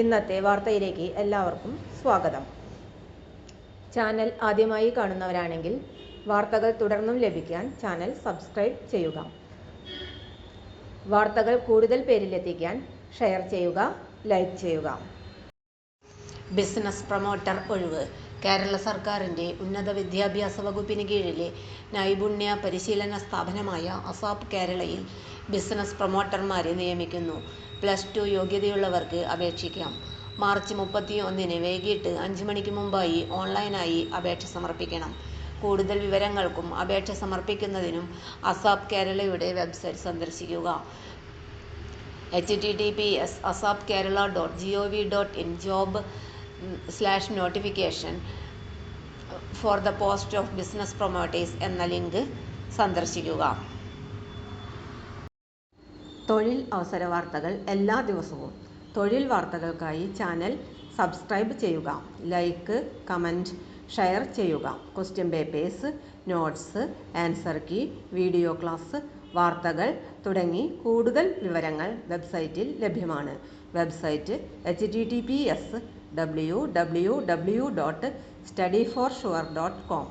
ഇന്നത്തെ വാർത്തയിലേക്ക് എല്ലാവർക്കും സ്വാഗതം. ചാനൽ ആദ്യമായി കാണുന്നവരാണെങ്കിൽ വാർത്തകൾ തുടർന്നും ലഭിക്കാൻ ചാനൽ സബ്സ്ക്രൈബ് ചെയ്യുക. വാർത്തകൾ കൂടുതൽ പേരിലെത്തിക്കാൻ ഷെയർ ചെയ്യുക, ലൈക്ക് ചെയ്യുക. ബിസിനസ് പ്രൊമോട്ടർ ഒഴിവ്. കേരള സർക്കാരിൻ്റെ ഉന്നത വിദ്യാഭ്യാസ വകുപ്പിന് കീഴിലെ നൈപുണ്യ പരിശീലന സ്ഥാപനമായ അസാപ് കേരളയിൽ ബിസിനസ് പ്രൊമോട്ടർമാരെ നിയമിക്കുന്നു. +2 യോഗ്യതയുള്ളവർക്ക് അപേക്ഷിക്കാം. മാർച്ച് 31 വൈകിട്ട് 5 മണിക്ക് മുമ്പായി ഓൺലൈനായി അപേക്ഷ സമർപ്പിക്കണം. കൂടുതൽ വിവരങ്ങൾക്കും അപേക്ഷ സമർപ്പിക്കുന്നതിനും അസാപ് കേരളയുടെ വെബ്സൈറ്റ് സന്ദർശിക്കുക. https://asapkerala.gov.in job/notification for the post of business promoters എന്ന ലിങ്ക് സന്ദർശിക്കുക. തൊഴിൽ അവസര വാർത്തകൾ എല്ലാ ദിവസവും. തൊഴിൽ വാർത്തകൾക്കായി ചാനൽ സബ്സ്ക്രൈബ് ചെയ്യുക, ലൈക്ക്, കമൻറ്റ്, ഷെയർ ചെയ്യുക. Question papers, notes, answer key, video class, വാർത്തകൾ തുടങ്ങി കൂടുതൽ വിവരങ്ങൾ വെബ്സൈറ്റിൽ ലഭ്യമാണ്. Website https://www.studyforsure.com